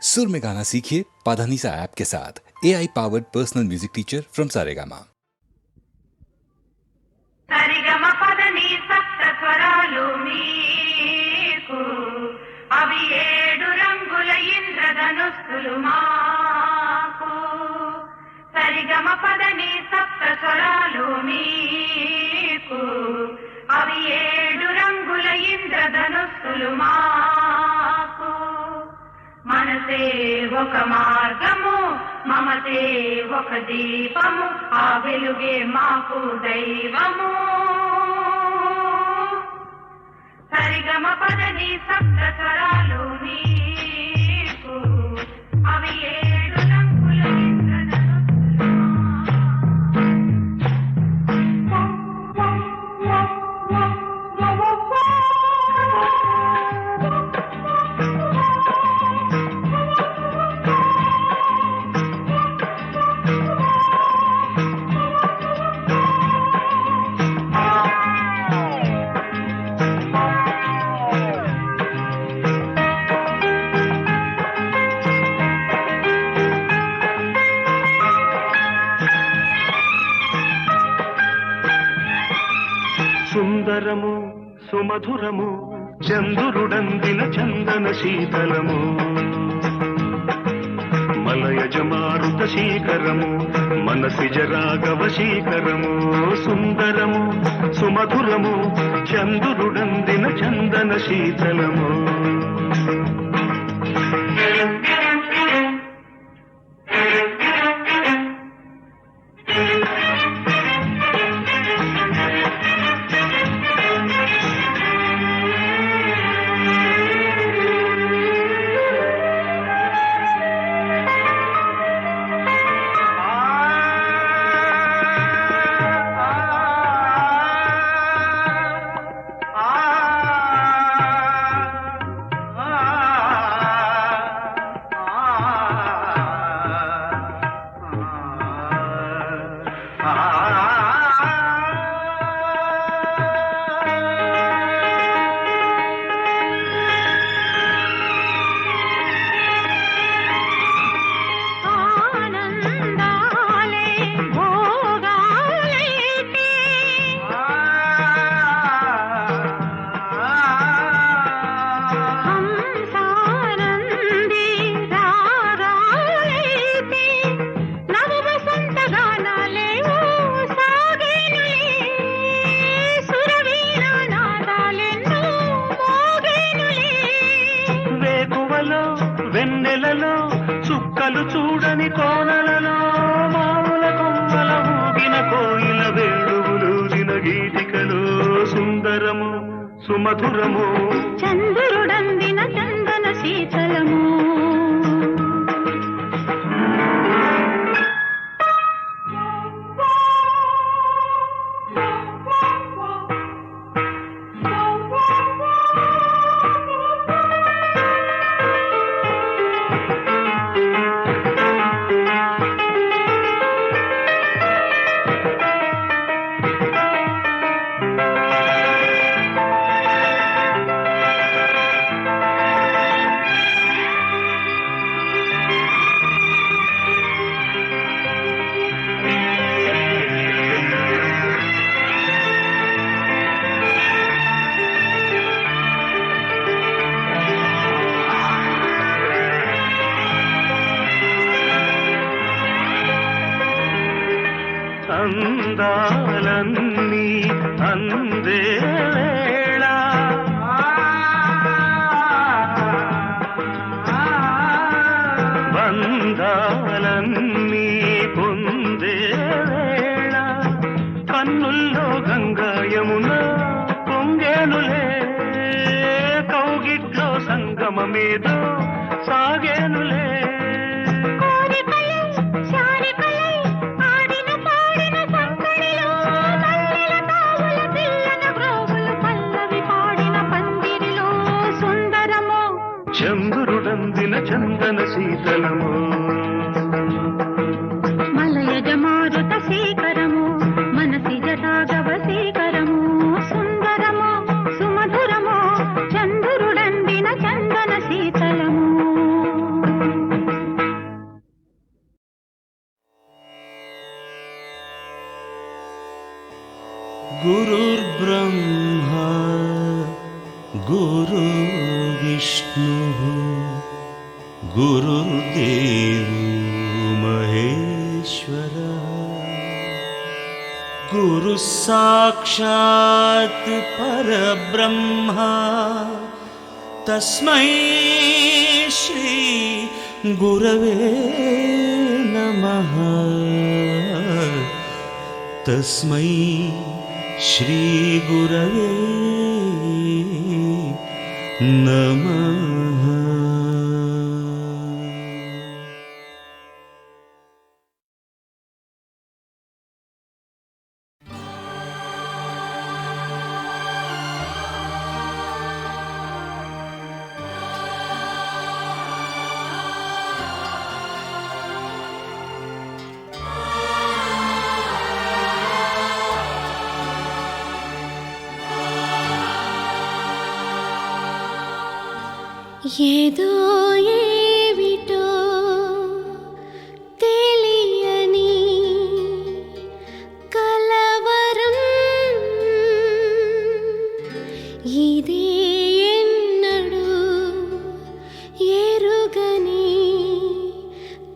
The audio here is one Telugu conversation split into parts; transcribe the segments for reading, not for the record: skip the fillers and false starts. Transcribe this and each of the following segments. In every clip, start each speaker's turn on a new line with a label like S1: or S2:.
S1: सुर में गाना सीखिए पाधानीसा ऐप के साथ। AI powered personal music teacher from Saregama.
S2: సరిగమ పదని సప్త స్వరాలు మీకు అవి 7 రంగుల ఇంద్రధనుస్సులు మాకు. సరిగమ పదని సప్త స్వరాలు మీకు అవి 7 రంగుల ఇంద్రధనుస్సులు మాకు. మనసే ఒక మార్గము, మమతే ఒక దీపము, ఆ వెలుగే మాకు దైవము. సరిగమ పదని సప్త స్వరాలు నీకు అవి 7 రంగుల
S3: సుందరము సుమధురము చంద్రుడందిన చందన శీతలము, మలయజ మారుత శీకరము మనసిజ రాఘవ శీకరము. సుందరము సుమధురము చంద్రుడందిన చందన శీతలము. వెన్నెలలో చుక్కలు చూడని కోనలలో మాముల కొమ్మల ఊగిన కోయిల వేణువులూదిన గీతికలో. సుందరము సుమధురము
S2: చంద్రుడందిన చందన శీతలము.
S3: అందాలన్నీ అందే వేళ బంధాలన్నీ పొందే వేళ కన్నుల్లో గంగా యమున పొంగేనులే, కౌగిట్లో సంగమమేదో సాగేనులే. చంద్రుడందిన చందన శీతలము,
S2: మలయజ మారుత శీకరము మనసిజ రాఘవ శీకరము. సుందరము సుమధురము చంద్రుడందిన చందన శీతలము.
S3: గురుదేవో మహేశ్వర గురు సాక్షాత్ పరబ్రహ్మ తస్మై శ్రీ గురవే నమః తస్మై శ్రీ గురవే నమః.
S4: ఏదో ఏవిటో తెలియని కలవరం ఇదే ఎన్నడు ఎరుగని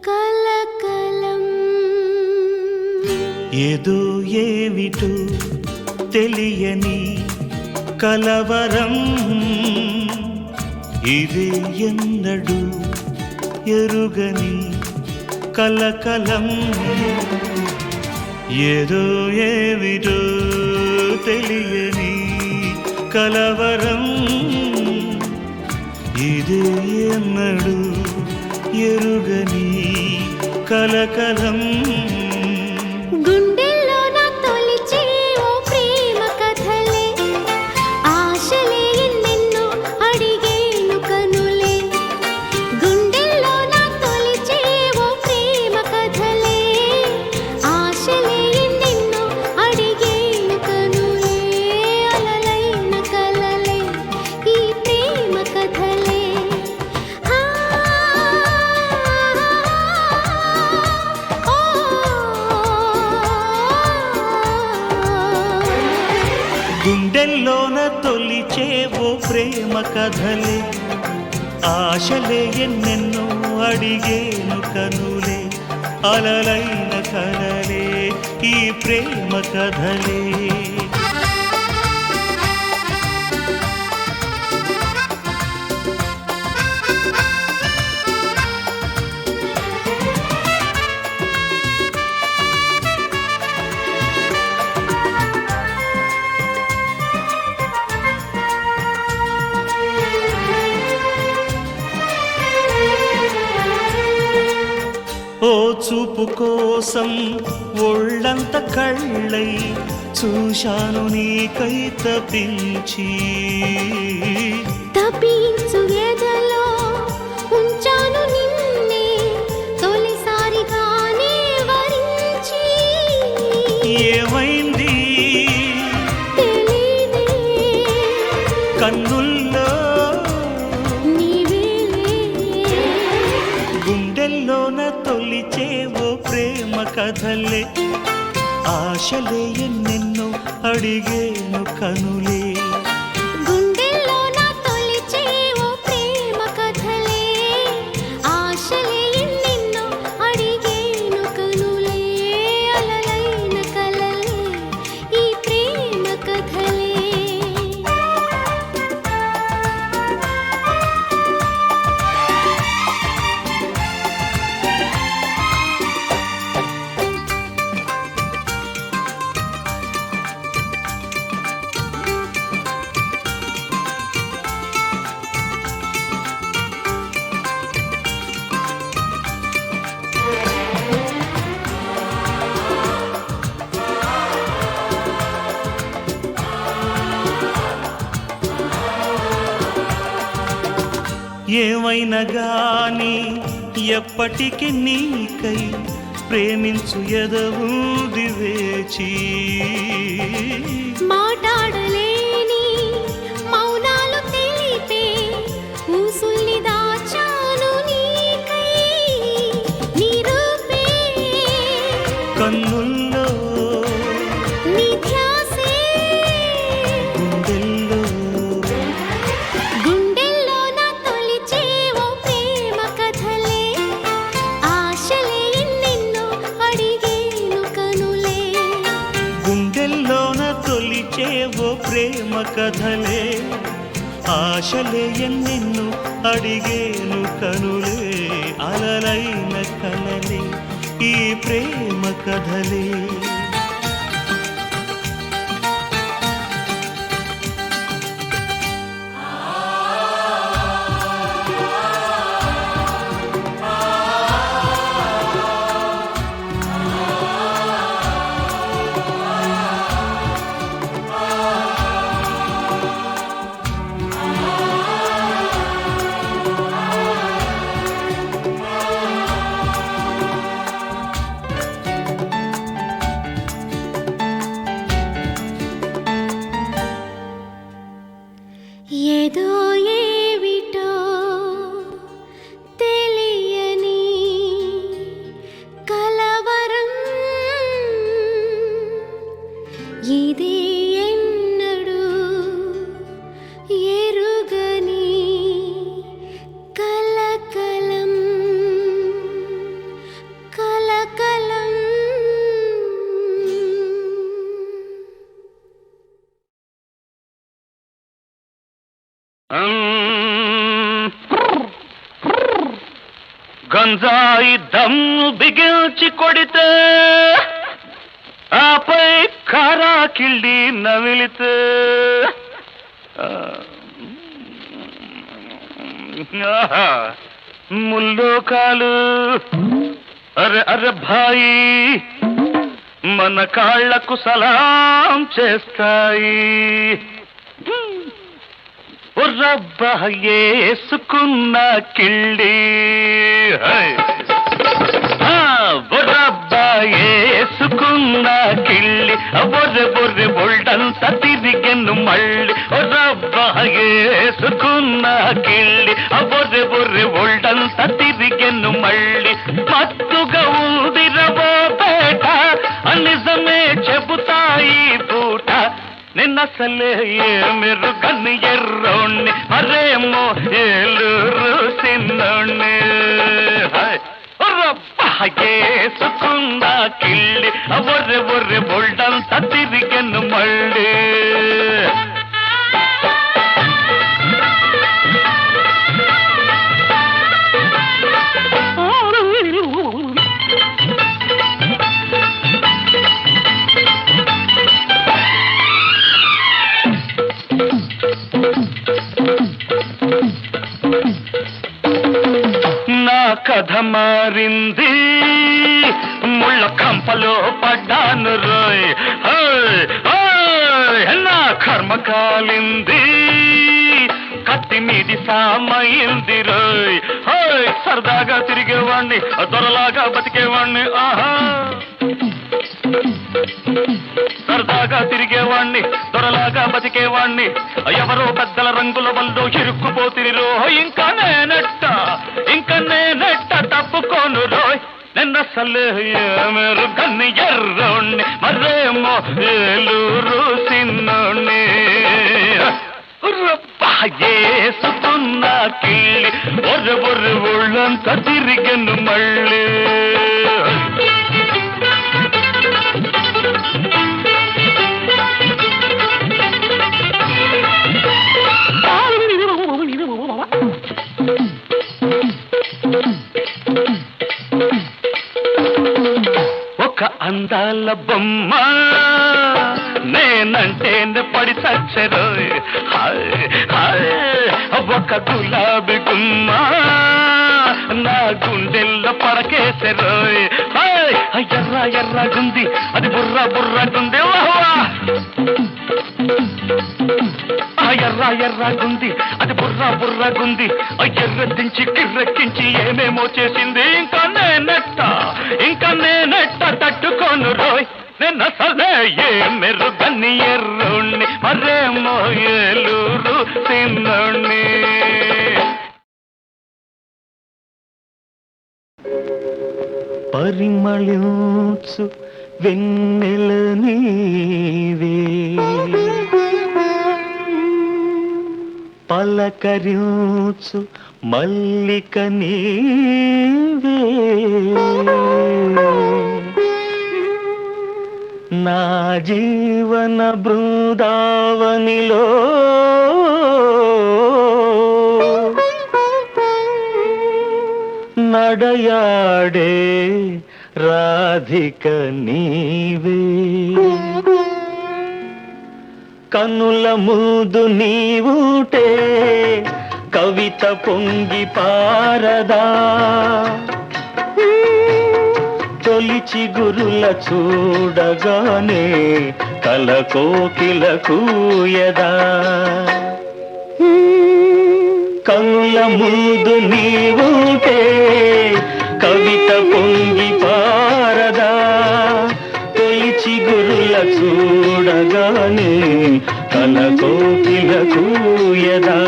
S4: కలకలం.
S3: ఏదో ఏమిటో తెలియని కలవరం ఇది ఎన్నడు ఎరుగని కలకలం. ఏదో ఏమిటో తెలియని కలవరం ఇది ఎన్నడు ఎరుగని కలకలం.
S4: గుండెల్లో నా తొలిచే ఓ ప్రేమ కథలే ఆశలే ఎన్నెన్నో అడిగేను కనులే. గుండెల్లో నా తొలిచే ఓ ప్రేమ కథలే ఆశలే ఎన్నెన్నో అడిగేను కనులే. అలలైన కలలే ఈ ప్రేమ కథలే.
S3: గుండెల్లోన తొలిచేవో ప్రేమ కథలే ఆశలే ఎన్నెన్నో అడిగేను కనులే. అలలైన కలలే ఈ ప్రేమ కథలే. ఓ చూపు కోసం ఒళ్ళంత కళ్ళై చూశాను నీకై తపించి.
S4: తపించు ఎదలో ఉంచాను నిన్నే తొలిసారిగానే వరించి.
S3: ఏమైంది
S4: తెలీదే
S3: కన్నుల్లో
S4: నీవేలే.
S3: గుండెల్లోన తొలిచేవో ప్రేమ కథలే ఆశలే ఎన్నెన్నో అడిగేను కనులే.
S4: గుండెల్లో నా తొలిచే ఓ ప్రేమ కథలే ఆశలే ఎన్నెన్నో అడిగేను కనులే. అలలైన కలలే ఈ ప్రేమ కథలే.
S3: ఏమైనా గాని ఎప్పటికి నీకై ప్రేమించు ఎదవుది వేచి.
S4: మాట్లాడలేని మౌనాలు తెలిపే ఊసుల్ని దాచాను నీకై. నీ రూపే
S3: కన్నుల్లో
S4: నీ ధ్యాసే
S3: గుండెల్లో
S4: గుండెల్లో నా తొలిచే ఓ ప్రేమ కథలే
S3: కథలే ఆశలే ఎన్నెన్ను అడిగేను కనులే అలలైన కలలే ఈ ప్రేమ కథలే
S4: ఏదో ఏవిటో తెలియని కలవరం ఇది ఎన్నడూ ఎరుగని కలకలం కలకలం
S3: గంజాయి దమ్ము బిగించి కొడితే ఆపై కారా కిళ్ళి నవిలితే ముల్లోకాలు అరే అరే భాయి మన కాళ్లకు సలాం చేస్తాయి రబ్బా ఏసుకున్న కిళ్ళి రబ్బా ఏసుకున్న కిళ్ళి బొర్రె బొర్రె బొల్డంత తిరిగెను మళ్ళీ రబ్బా ఏసుకున్న కిళ్ళి బొర్రె బొర్రె బొల్డంత తిరిగెను మళ్ళీ మత్తుగా ఉందిరవో పేట నిజమే చెబుతాయి పూట నిన్నసలే మీరు కన్ను ఎర్రోణ్ణి మరేమో ఏలూరు సిన్నోణ్ణి ఏసుకున్న కిళ్ళి బొర్రె బొర్రె బొల్డంత తిరిగెను మళ్ళీ నా కథ మారింది ముళ్ళ కంపలో పడ్డాను రోయ్ నా కర్మ కాలింది కత్తి మీది సామైంది రోయ్ సరదాగా తిరిగేవాణ్ణి దొరలాగా బతికేవాణ్ణి ఆహా సరదాగా తిరిగేవాణ్ణి దొరలాగా బతికేవాణ్ణి ఎవరో పెద్దల రంగుల వల్లో ఇరుక్కుపోతిరో ఇంకా నేనెట్ట తప్పుకోను రోయ్ నిన్నసలే మీరు కన్ను ఎర్రోణ్ణి మరేమో ఏలూరు సిన్నోణ్ణి ఏసుకున్న కిళ్ళి బొర్రె బొర్రె ఒళ్ళంతా తిరిగెను మళ్ళీ ఒక అందాల బొమ్మ నేనంటే పడి చచ్చరోయ్ ఒక గులాబీ గుమ్మ నా గుండెల్లో పడకేసరోయ్ ఎర్ర ఎర్రగుంది అది బుర్ర బుర్రగుంది ఎర్ర ఎర్రగుంది అది బుర్ర బుర్రగుంది ఎర్రెత్తించి కిర్రెక్కించి ఏమేమో చేసింది ఇంకా నేనెట్ట తట్టుకోను రోయ్ నిన్నసలే మీరు గన్ని ఎర్రోణ్ణి మరేమో ఏలూరు సిన్నోణ్ణి పరిమళించు వెన్నెల నీవే పలకరించు మల్లిక నీవే నా జీవన బృందావనిలో నడయాడే రాధిక నీవే కనుల ముందు నీవుటే కవిత పొంగి పారదా తొలిచి గురుల చూడగానే కల కోకిల కూయదా కనుల ముందు నీవుటే కవిత పొంగి పారదా తొలిచి గురుల చూడగానే కల కోకిల కూయదా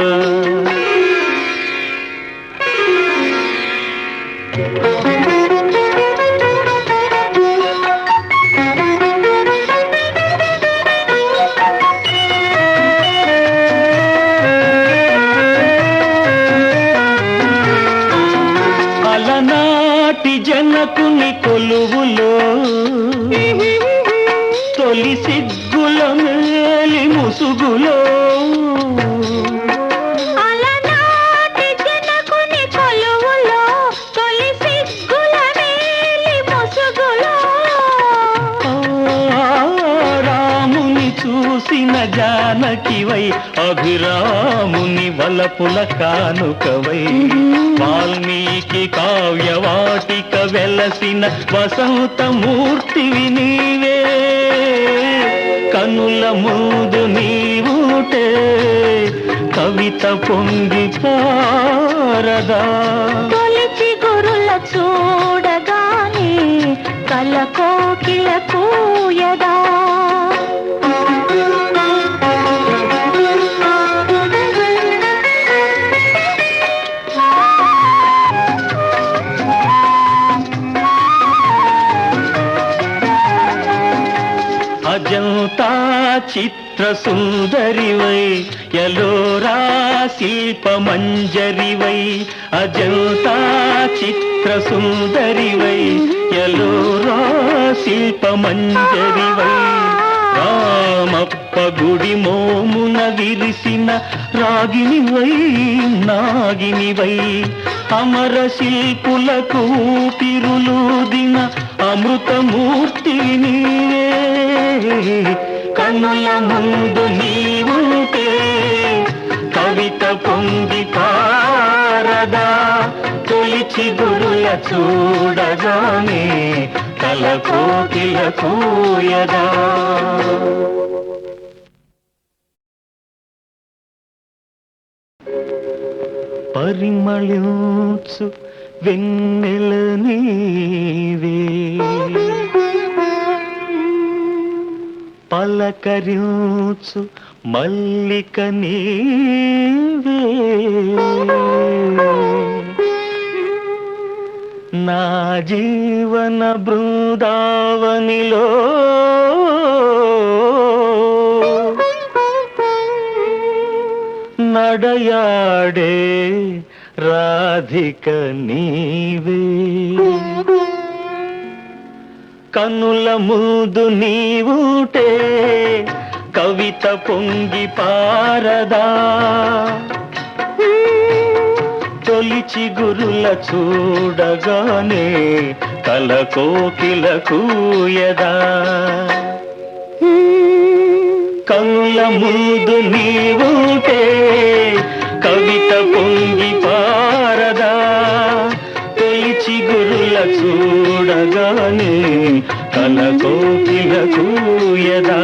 S3: అలనాటి జనకుని కొలువులో తొలి సిగ్గుల మేలి ముసుగులో
S2: అలనాటి జనకుని కొలువులో తొలి సిగ్గుల మేలి ముసుగులో
S3: రాముని చూసిన జానకివై అభిరాముని వలపుల కానుకవై వాల్మీకి కావ్యవాటిక వెలసిన వసంతమూర్తివి నీవే కనుల ముందు నీవుటే కవిత పొంగి పారదా
S2: తొలిచి గురుల చూడగానే కల కోకిల కూయదా
S3: అజంతా చిత్ర సుందరివై ఎలోరా శిల్ప మంజరివై అజంతా చిత్ర సుందరివై ఎలోరా శిల్ప మంజరివై రామప్ప గుడి మోమున విరిసిన రాగినివై నాగినివై అమర శిల్పులకు ఊపిరులూదిన అమృతమూర్తి నీవే కన్నుల ముందు నీవుంటే కవిత పొంగి పారదా తొలిచి గురుల చూడగానే కల కోకిల కూయదా పరిమళించు వెన్నెల నీవే పలకరించు మల్లిక నీవే నా జీవన బృందావనిలో నడయాడే రాధిక నీవే కనుల ముందు నీవుటే కవిత పొంగి పారదా తొలిచి గురుల చూడగానే కల కోకిల కూయదా కనుల ముందు నీవుటే కవిత పొంగి పారదా తొలిచి గురుల చూడగానే కల కోకిల కూయదా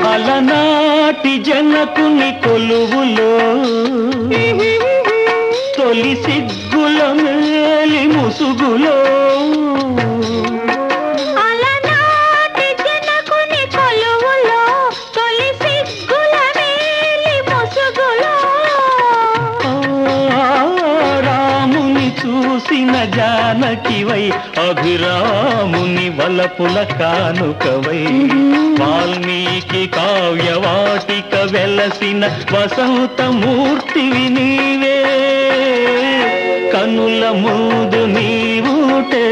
S3: అలనాటి జనకుని కొలువులో తొలి సిగ్గుల మేలి ముసుగులో
S2: అలనాటి జనకుని కొలువులో తొలి సిగ్గుల మేలి ముసుగులో
S3: రాముని చూసి వెలసిన జానకివై అభిరాముని వలపుల కానుకవై వాల్మీకి కావ్యవాటిక వెలసిన వసంతమూర్తివి నీవే కనుల ముందు నీవుటే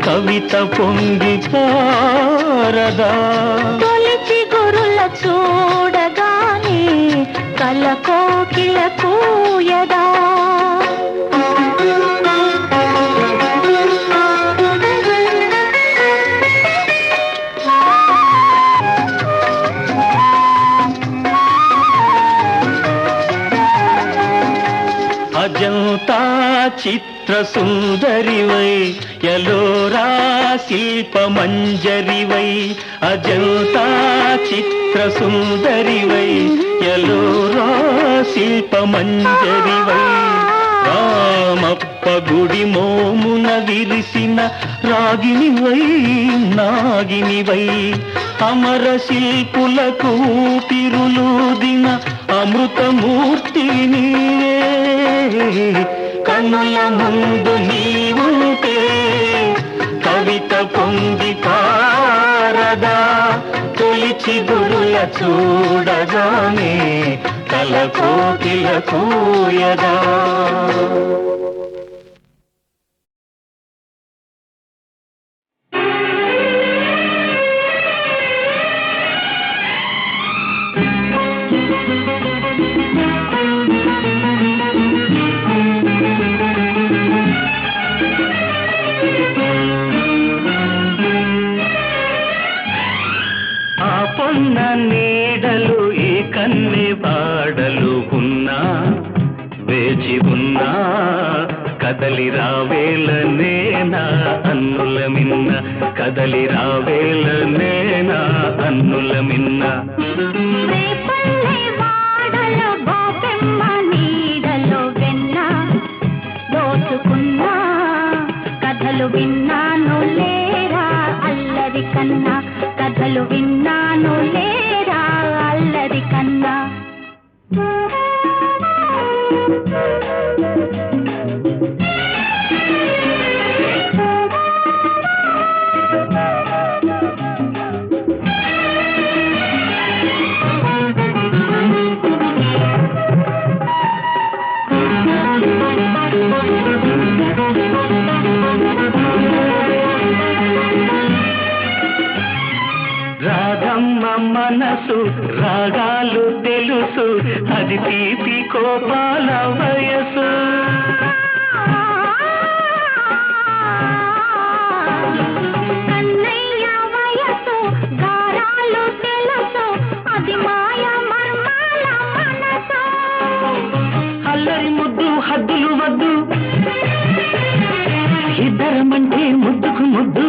S3: కవిత పొంగి పారదా
S2: తొలిచి గురుల చూడగానే కల కోకిల కూయదా
S3: అజంతా చిత్ర సుందరివై యలోరా శిల్ప మంజరివై అజంతా చిత్ర సుందరివై యలోరా శిల్ప మంజరివై రామప్ప గుడి మోమున విరిసిన రాగినివై నాగినివై అమర శిల్పులకు ఊపిరులూదిన అమృతమూర్తి నీవే కన్నుల ముందు నీవుంటే కవిత పొంగి పారదా తొలిచి గురుల చూడగానే కల కోకిల కూయదా పొన్న నీడలు ఈ కన్నె వాడలు ఉన్నా వేచి ఉన్నా కదలి రావేల నేనా అన్నుల మిన్న కదలి రావేల నేనా అన్నుల మిన్న
S2: కథలు విన్నాను లేరా అల్లరి కన్నా కథలు విన్నాను లేరా అల్లరి కన్నా
S3: రాగమ్మ మనసు రాగాలు తెలుసు అది తీపి కోపాల వయసు
S2: కన్నయ్య వయసు గారాలు తెలుసు అది మాయ మర్మాల మనసు
S3: అల్లరి ముద్దు హద్దులు వద్దు ఇద్దరమంటే ముద్దుకు ముద్దు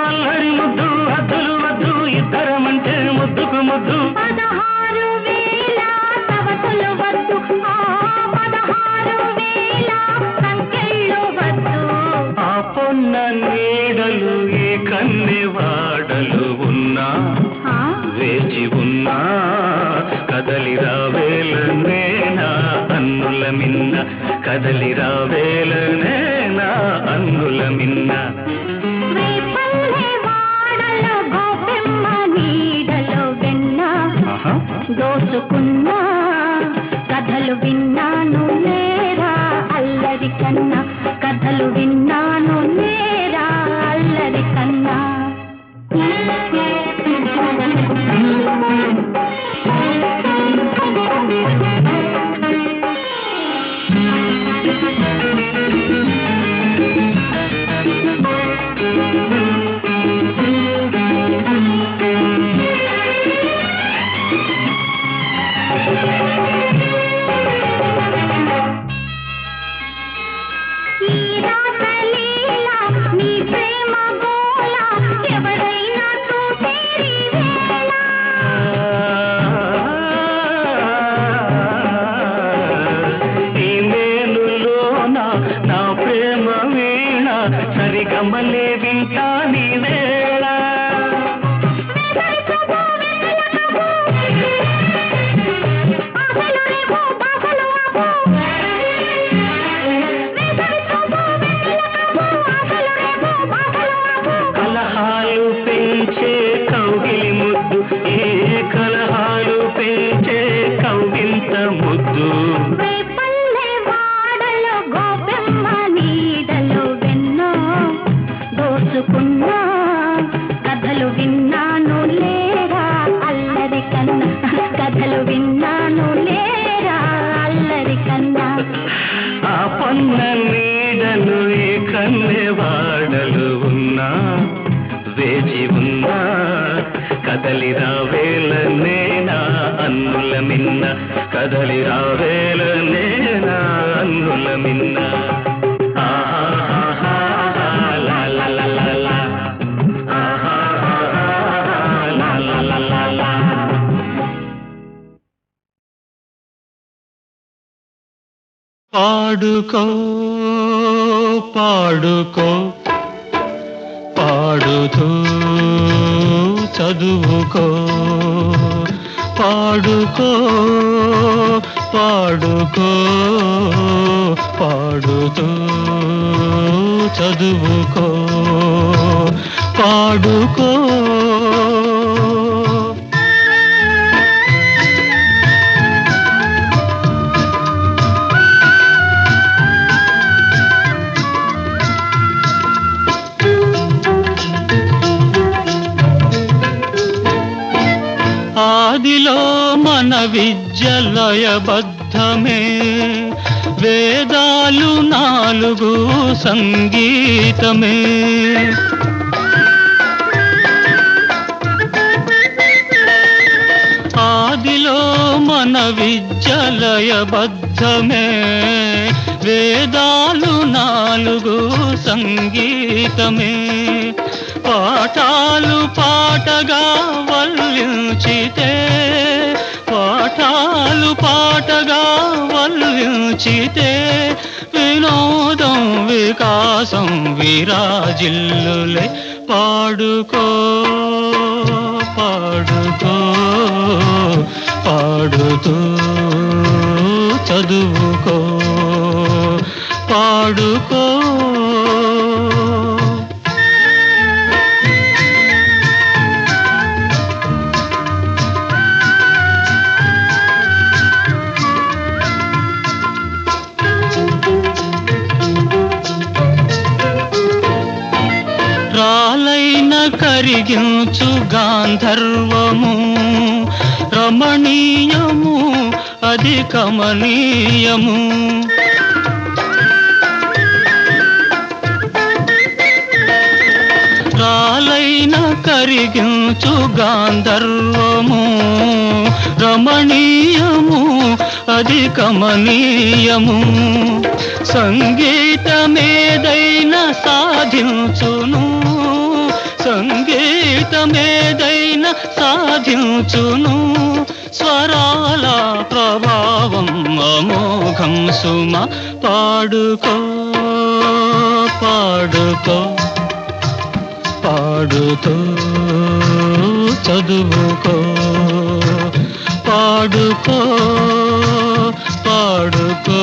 S3: అల్లరి ముద్దు హద్దులు వద్దు ఇద్దరమంటే ముద్దుకు ముద్దు
S2: 16,000 సవతులు వద్దు 16,000 సంఖ్యలు వద్దు
S3: ఆ పొన్న నీడలు ఏ కన్నె వాడలు ఉన్నా వేచి ఉన్నా కదలి రావేల నేనా అన్నుల మిన్న కదలి రావేల నేనా అన్నుల మిన్న
S2: దోచుకున్నా కథలు విన్నాను లేరా అల్లరి కన్నా కథలు విన్నాను లేరా అల్లరి కన్నా
S3: సరిగమలే వింటాని వేళ ముద్దు
S2: రేపల్లె వాడలో గోపెమ్మ నీడలో వెన్నో దోచుకున్నా కథలు విన్నాను లేరా అల్లరి కన్నా కథలు విన్నాను లేరా అల్లరి కన్నా
S3: ఆ పన్న నీడలు ఈ కన్నె వాడలు ఉన్నా వేచి ఉన్నా కదలి రావేల నేనా అన్నుల మిన్న కదలి రావేల నేనా అన్నుల మిన్న పాడుకో పాడుకో పాడుతూ చదువుకో పాడుకో పాడుకో పాడుతూ చదువుకో పాడుకో ఆదిలో మన విద్యలయబద్ధమే వేదాలు 4 సంగీతమే ఆదిలో మన విద్యలయబద్ధమే వేదాలు 4 సంగీతమే పాఠాలు పాటగా వల్లించితే పాఠాలు పాటగా వల్లించితే వినోదం వికాసం విరాజిల్లులే పాడుకో పాడుకో పాడుతూ చదువుకో పాడుకో రాలైన కరిగించు గాంధర్వము రమణీయము అది కమనీయము రాలైన కరిగించు గాంధర్వము రమణీయము అది కమనీయము సంగీతమేదైనా సాధించును సంగీతమేదైనా సాధించును స్వరాల ప్రభావం అమోఘం సుమ పాడుకో పాడుకో పాడుతూ చదువుకో పాడుకో పాడుకో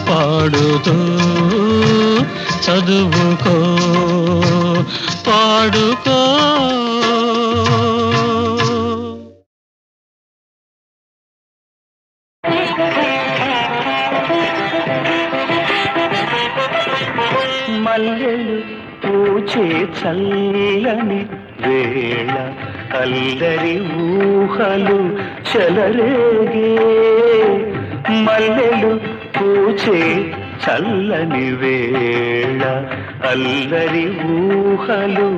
S3: పాడుతూ చదువుకో పాడుకో మల్లెలు పూచే చల్లని వేళ అల్లరి ఊహలు చెలరేగే మల్లెలు పూచే చల్లని వేళ అల్లరి ఊహలు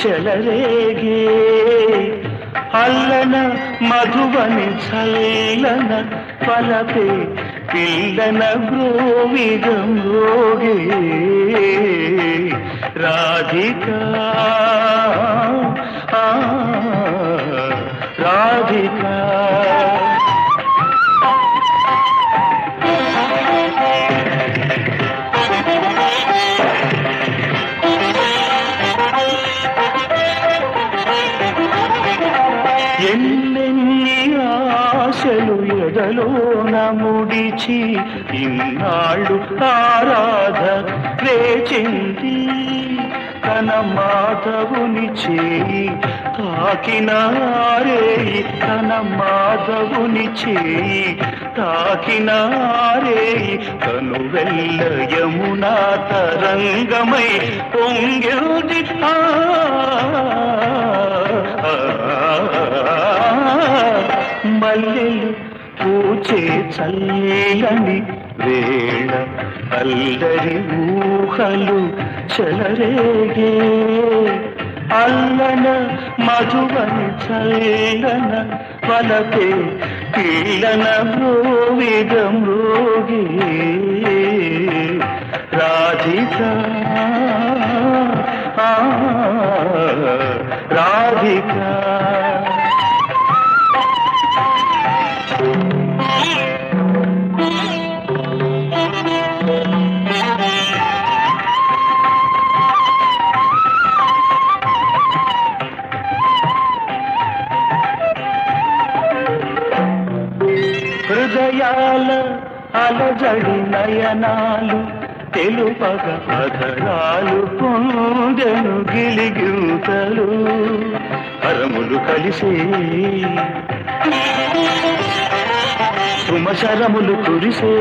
S3: చెలరేగే అల్లన మధువని చల్లన పలపే పిల్లన గ్రోవిగం రోగే రాధికా రాధికా ఎన్నెన్ని ఆశలు ఎదలోన ముడిచి ఇన్నాళ్ళు ఆరాధ వేచింది తన మాధవుని చేయి తాకినారేయి తన మాధవుని చేయి తాకినారేయి తను వెళ్ళ యమునా తరంగమై పొంగిల్ది మల్లెలు పూచే చల్లని వేళ అల్లరి ఊహలు చెలరేగే అల్లన మధువని చల్లన వలపే పీలన మృవిగ మృగే రాధిక రాధిక హృదయాల అలజడి నయనాలు తెలుపగ అధరాలు పొందెను గిలిగింతలు హరములు కలిసే సుమశరములు కురిసే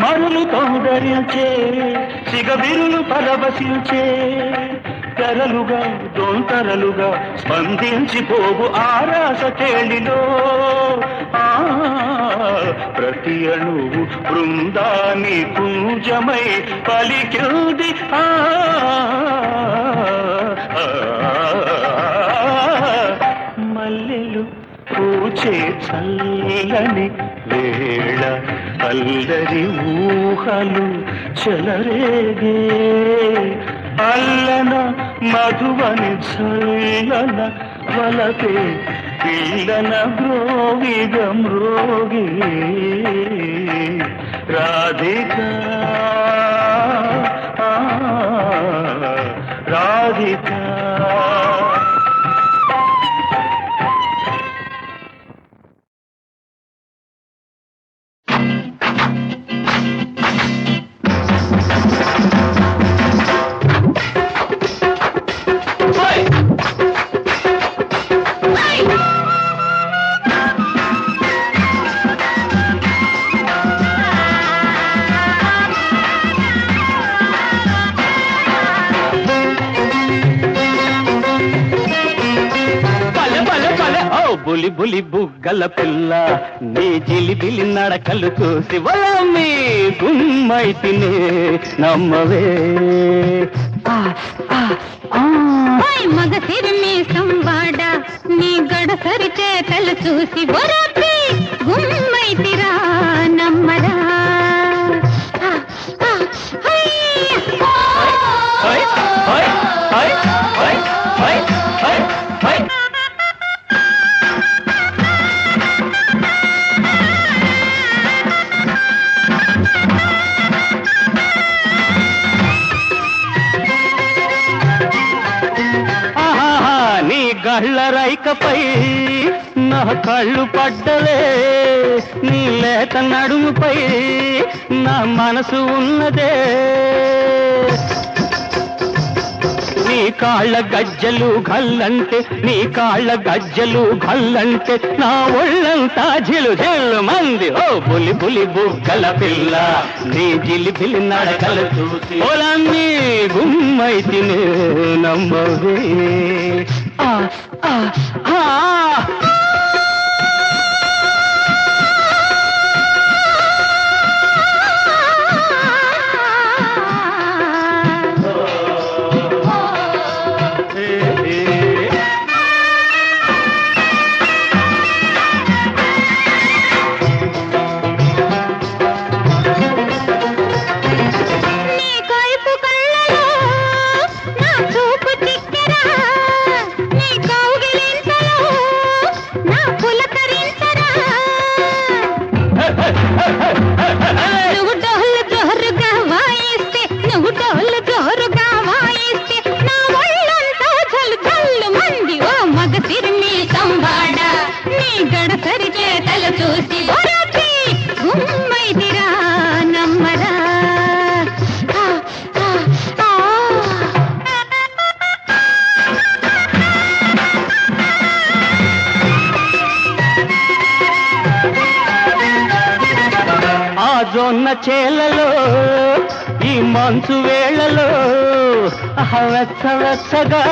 S3: మరులు తౌదరించే సిగబిరులు పరవశించే తెరలుగా దొంతరలుగా స్పందించిపోవు ఆరాస తేలిలో ప్రతి అణువు బృందాని పూజమై పలికింది మల్లెలు పూచే చల్లని వేళ అల్లరి ఊహలు చెలరేగే అల్లన మధువని చల్లన వలపే పీలన బ్రోగిగ మృగే రాధిక రాధిక బులి బులి బుగ్గల పిల్ల నీ జిలిబిలి నడకలు చూసి వలమ్మి గుమ్మైతినే నమ్మవే
S2: మగ సిరిమి సంవాడ నీ గడసరి చేతలు చూసి బొరపి గుమ్మైతిరా నమ్మరా
S3: కళ్ళ రైకపై నా కళ్ళు పడ్డలే నీ లేత నడుముపై నా మనసు ఉన్నదే నీ కాళ్ళ గజ్జలు గల్లంటే నీ కాళ్ళ గజ్జలు గల్లంటే నా ఒళ్ళంతా జిలు జిల్లు మంది ఓ బులి బులి బుగ్గల పిల్ల నీ జిలిబిలి నడకలు చూసి పొలన్నీ గుమ్మైతినే నమ్మవే జొన్న చేలలో ఈ మంచు వేళలో వెచ్చ వెచ్చగా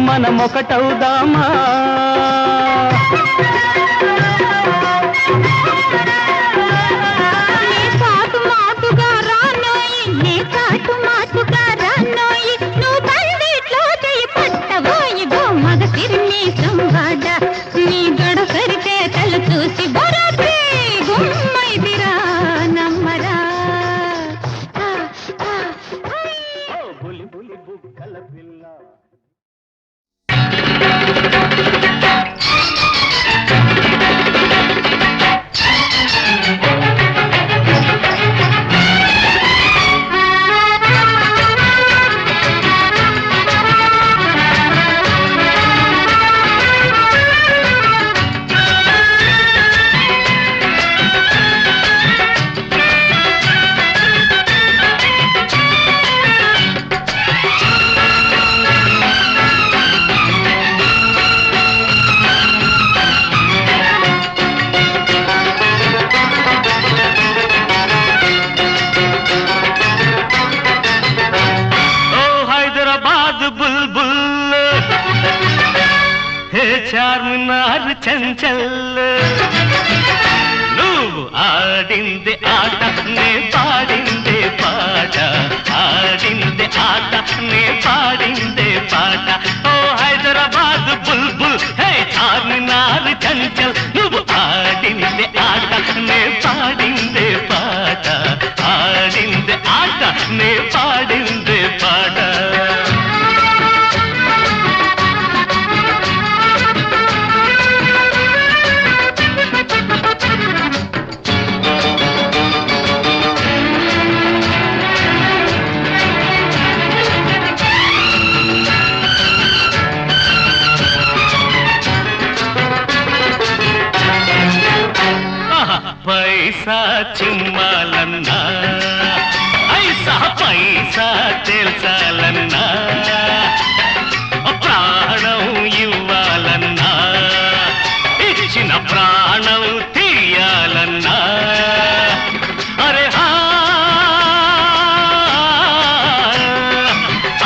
S3: మనమొకటవుదామా
S2: నీ గడసరి చేతలు చూసి బొరపి గుమ్మైదిరా నమ్మరా
S3: బులి బులి బుక్కల పిల్ల చార్మినార్ చంచల్ నువ్వు ఆడింది ఆట నే పాడిందే పాట ఆడింది ఆట నే పాడిందే పాట ఓ హైదరాబాద్ బుల్బుల్ హే చార్మినార్ చంచల్ నువ్వు ఆడింది ఆట నే పాడిందే పాట ఆడింది ఆట నే పాడిందే పాట పైసా చిమ్మాలన్నా ఐసా పైసా తెలుసాలన్నా ప్రాణం ఇవ్వాలన్నా ఇచ్చిన ప్రాణం తీయాలన్నా అరే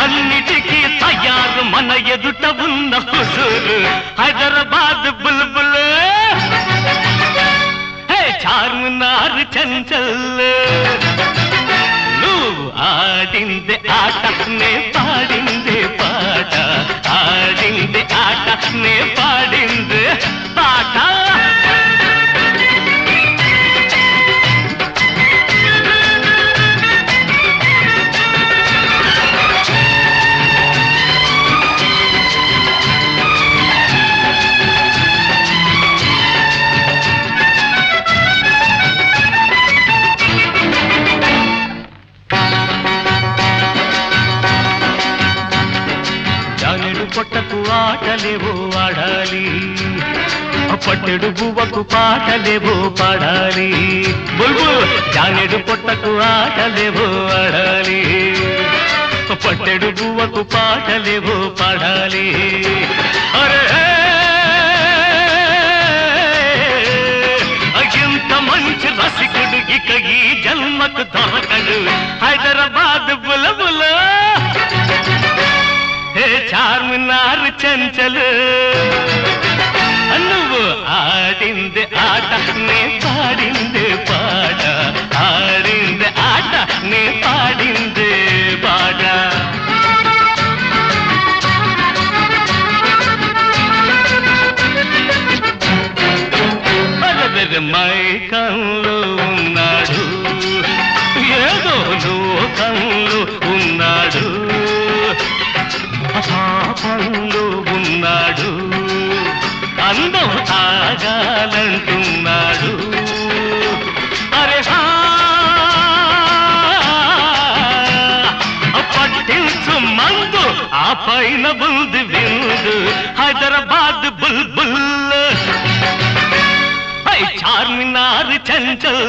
S3: అన్నిటికీ తయారు మన ఎదుట ఉన్న హుజూరు హైదరాబాద్ బుల్బుల్ చార్మినార్ చంచల్ నువ్వు ఆడింది ఆట నే పాడింది పాట ఆడింది ఆట నే పాడింది పాట పొట్టకు ఆటలేవో ఆడాలి పట్టెడు పువ్వకు పాటలేవో పాడాలి బుల్బుల్ జానెడు పొట్టకు ఆటలేవో ఆడాలి పట్టెడు పువ్వకు పాటలేవో పాడాలి అరే ఇంత మంచి రసికుడు ఇక ఈ జన్మకు దొరకడు హైదరాబాద్ బులబుల చార్మినార్ చంచల్ నువ్వు ఆడింది ఆట నే పాడింది పాట ఆడింది ఆట నే పాడింది పాట మైకంలో ఉన్నాడు ఏదో లోకంలో ఉన్నాడు పాపంలో ఉన్నాడు అందం తాగాలంటున్నాడు అరే పట్టించు మందు ఆ పైన బుల్ది విందు హైదరాబాద్ బుల్బుల్ చార్మినార్ చంచల్